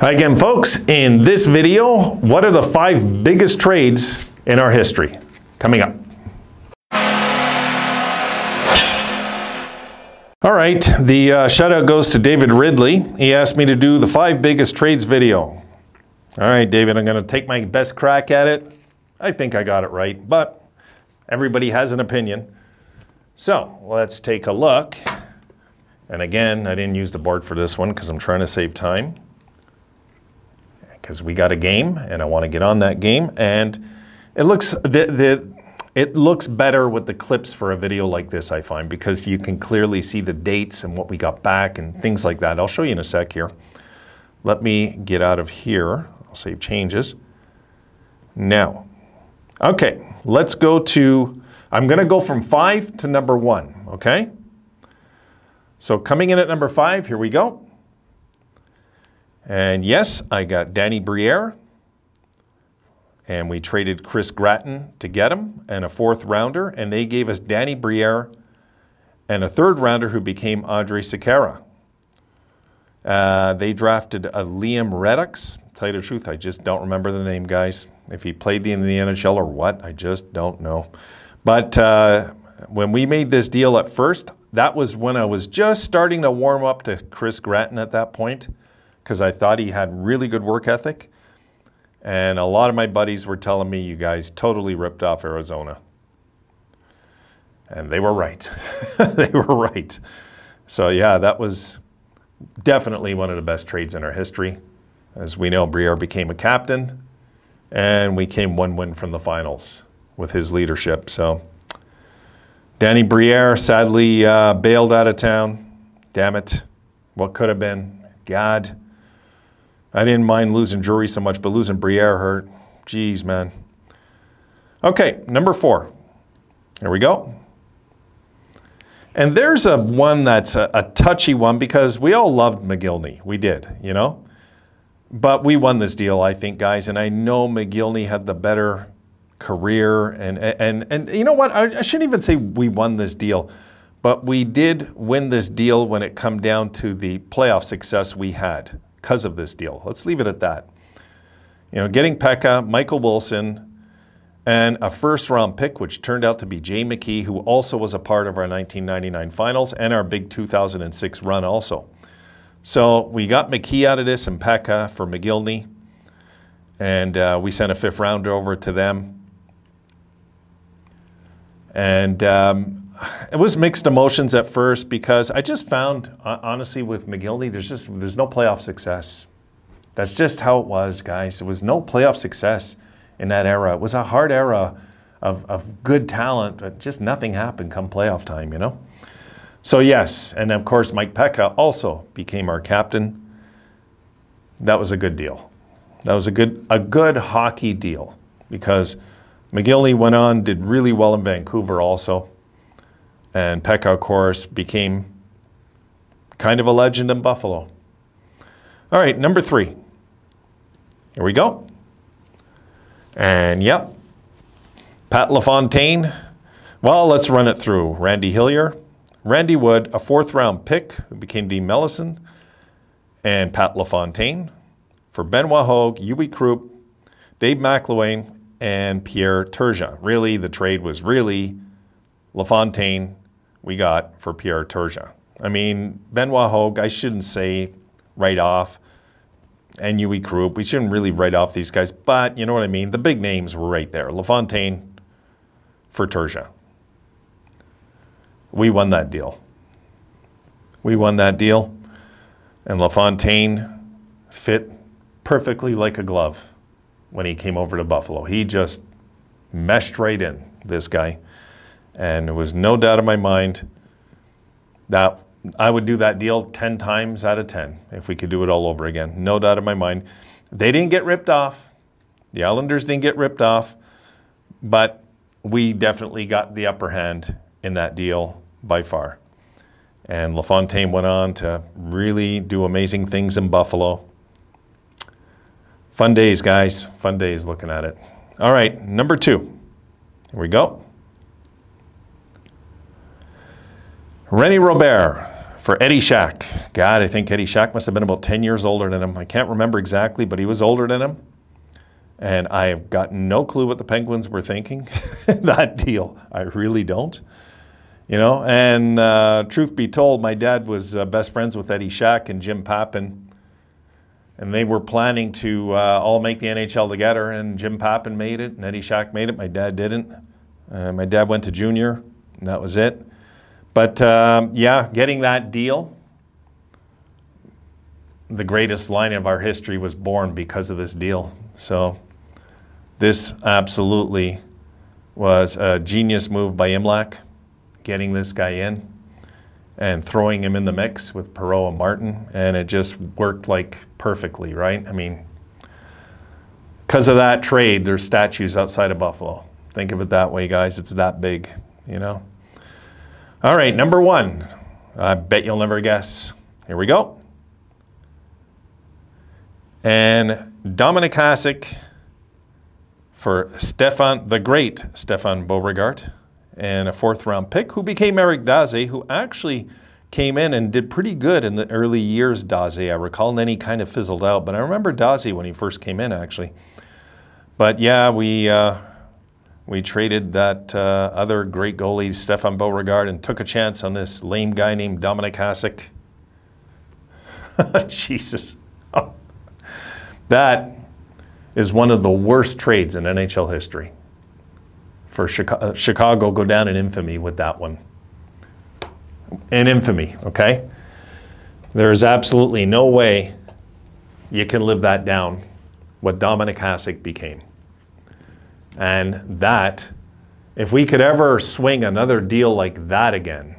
Hi again, folks. In this video, what are the 5 biggest trades in our history? Coming up. All right, the shout out goes to David Ridley. He asked me to do the 5 biggest trades video. All right, David, I'm going to take my best crack at it. I think I got it right, but everybody has an opinion. So let's take a look. And again, I didn't use the board for this one because I'm trying to save time. Because we got a game, and I want to get on that game. And it looks it looks better with the clips for a video like this, I find, because you can clearly see the dates and what we got back and things like that. I'll show you in a sec here. Let me get out of here. I'll save changes. Now, okay, let's go to, I'm going to go from 5 to number 1, okay? So coming in at number 5, here we go. And yes, I got Danny Briere, and we traded Chris Gratton to get him, and a 4th rounder, and they gave us Danny Briere and a 3rd rounder who became Andre Sekera. They drafted a Liam Redux. Tell you the truth, I just don't remember the name, guys. If he played in the NHL or what, I just don't know. But when we made this deal at first, that was when I was just starting to warm up to Chris Gratton at that point, because I thought he had really good work ethic. And a lot of my buddies were telling me, you guys totally ripped off Arizona. And they were right. They were right. So yeah, that was definitely one of the best trades in our history. As we know, Briere became a captain, and we came 1 win from the finals with his leadership. So Danny Briere sadly bailed out of town. Damn it. What could have been? God. I didn't mind losing Drury so much, but losing Briere hurt. Jeez, man. Okay, number 4. Here we go. And there's one that's a touchy one because we all loved McGillney. We did, you know. But we won this deal, I think, guys. And I know McGillney had the better career. And you know what? I shouldn't even say we won this deal. But we did win this deal when it come down to the playoff success we had because of this deal. Let's leave it at that. You know, getting Pekka, Michael Wilson, and a 1st-round pick, which turned out to be Jay McKee, who also was a part of our 1999 finals and our big 2006 run also. So we got McKee out of this and Pekka for McGillney, and we sent a 5th rounder over to them. And it was mixed emotions at first because I just found, honestly, with McGillney, there's no playoff success. That's just how it was, guys. There was no playoff success in that era. It was a hard era of good talent, but just nothing happened come playoff time, you know? So yes, and of course Mike Pekka also became our captain. That was a good deal. That was a good hockey deal because McGillney went on, did really well in Vancouver also. And Pekka, of course, became kind of a legend in Buffalo. All right, number 3. Here we go. And yep, Pat Lafontaine. Well, let's run it through. Randy Hillier, Randy Wood, a 4th-round pick who became Dean Mellison, and Pat Lafontaine for Benoit Hogue, Uwe Krupp, Dave McIlwain, and Pierre Turgeon. Really, the trade was really Lafontaine we got for Pierre Turgeon. I mean, Benoit Hogue, I shouldn't say right off, and Uwe Krupp. We shouldn't really write off these guys, but you know what I mean? The big names were right there. Lafontaine for Turgeon. We won that deal. We won that deal, and Lafontaine fit perfectly like a glove when he came over to Buffalo. He just meshed right in, this guy. And there was no doubt in my mind that I would do that deal 10 times out of 10 if we could do it all over again. No doubt in my mind. They didn't get ripped off. The Islanders didn't get ripped off. But we definitely got the upper hand in that deal by far. And Lafontaine went on to really do amazing things in Buffalo. Fun days, guys. Fun days looking at it. All right, number 2. Here we go. Rene Robert for Eddie Shack. God, I think Eddie Shack must have been about 10 years older than him. I can't remember exactly, but he was older than him. And I've got no clue what the Penguins were thinking that deal. I really don't. You know, and truth be told, my dad was best friends with Eddie Shack and Jim Pappin. And they were planning to all make the NHL together, and Jim Pappin made it, and Eddie Shack made it. My dad didn't. My dad went to junior, and that was it. But yeah, getting that deal, the greatest line of our history was born because of this deal. So this absolutely was a genius move by Imlach, getting this guy in and throwing him in the mix with Perreault and Martin, and it just worked like perfectly, right? I mean, because of that trade, there's statues outside of Buffalo. Think of it that way, guys. It's that big, you know? All right, number one. I bet you'll never guess. Here we go. And Dominik Hasek for the great Stefan Beauregard, and a 4th-round pick who became Eric Daze, who actually came in and did pretty good in the early years, Daze, I recall, and then he kind of fizzled out. But I remember Daze when he first came in, actually. But yeah, we traded that other great goalie, Stefan Beauregard, and took a chance on this lame guy named Dominik Hasek. Jesus. Oh. That is one of the worst trades in NHL history. For Chicago go down in infamy with that one. In infamy, okay? There is absolutely no way you can live that down, what Dominik Hasek became. And that, if we could ever swing another deal like that again,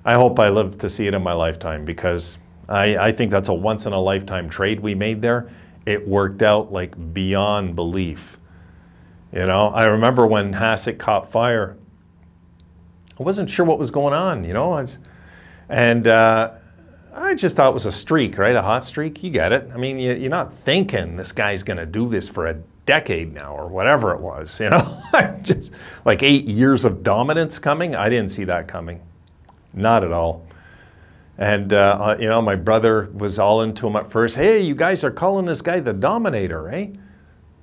I hope I live to see it in my lifetime, because I think that's a once-in-a-lifetime trade we made there. It worked out like beyond belief. You know, I remember when Hasek caught fire, I wasn't sure what was going on, you know, and I just thought it was a streak, right? A hot streak, you get it. I mean, you're not thinking this guy's going to do this for a decade now or whatever it was, you know? Just like 8 years of dominance coming. I didn't see that coming, not at all. And, you know, my brother was all into him at first. Hey, you guys are calling this guy the Dominator, eh?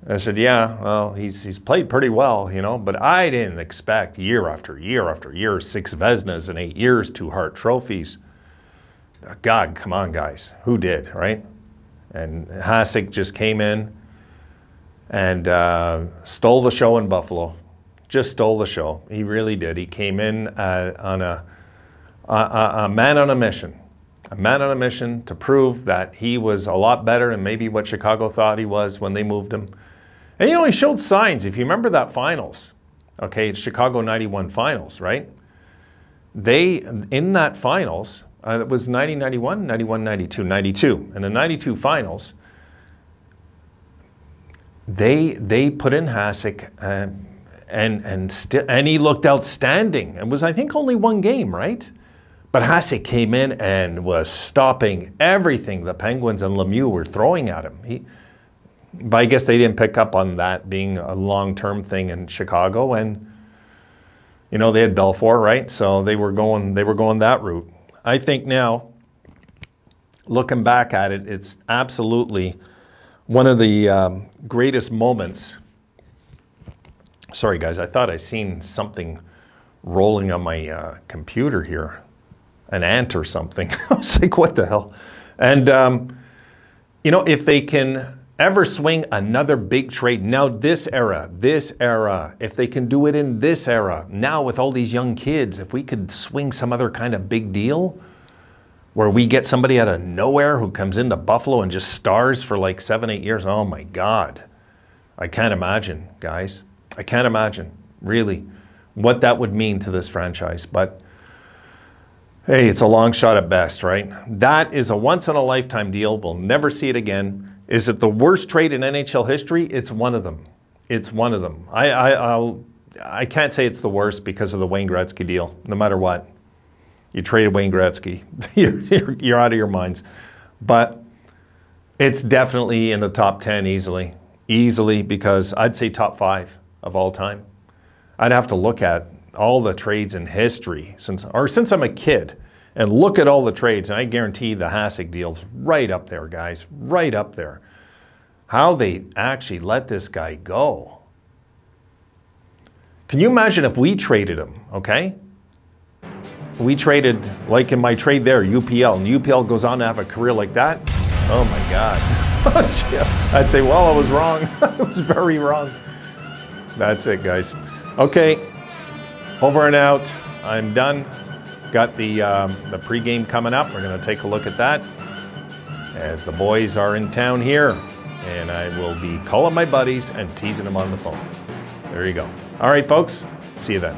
I said, yeah, well, he's played pretty well, you know, but I didn't expect year after year after year, 6 Vezinas in 8 years, 2 Hart trophies. God, come on, guys. Who did, right? And Hasek just came in and stole the show in Buffalo. Just stole the show. He really did. He came in on a man on a mission. A man on a mission to prove that he was a lot better than maybe what Chicago thought he was when they moved him. And, you know, he showed signs. If you remember that finals, okay, Chicago 91 finals, right? They, in that finals, it was 90-91, 91-92, 92. In the 92 finals, they put in Hasek, and he looked outstanding. It was, I think, only 1 game, right? But Hasek came in and was stopping everything the Penguins and Lemieux were throwing at him. But I guess they didn't pick up on that being a long-term thing in Chicago, and you know they had Belfour, right? So they were going that route. I think now, looking back at it, it's absolutely one of the greatest moments. Sorry, guys, I thought I seen something rolling on my computer here. An ant or something. I was like, what the hell? And, you know, if they can ever swing another big trade, now this era, if they can do it in this era, now with all these young kids, if we could swing some other kind of big deal where we get somebody out of nowhere who comes into Buffalo and just stars for like 7, 8 years, oh my God. I can't imagine, guys. I can't imagine, really, what that would mean to this franchise. But hey, it's a long shot at best, right? That is a once-in-a-lifetime deal. We'll never see it again. Is it the worst trade in NHL history? It's one of them. It's one of them. I can't say it's the worst because of the Wayne Gretzky deal, no matter what. You traded Wayne Gretzky. You're out of your minds. But it's definitely in the top 10 easily. Easily, because I'd say top 5 of all time. I'd have to look at all the trades in history since I'm a kid And look at all the trades, and I guarantee the Hasek deal's right up there, guys, right up there. How they actually let this guy go. Can you imagine if we traded him, okay? We traded, like in my trade there, UPL, and UPL goes on to have a career like that. Oh my God. I'd say, well, I was wrong. I was very wrong. That's it, guys. Okay, over and out. I'm done. Got the pregame coming up. We're going to take a look at that as the boys are in town here. And I will be calling my buddies and teasing them on the phone. There you go. All right, folks. See you then.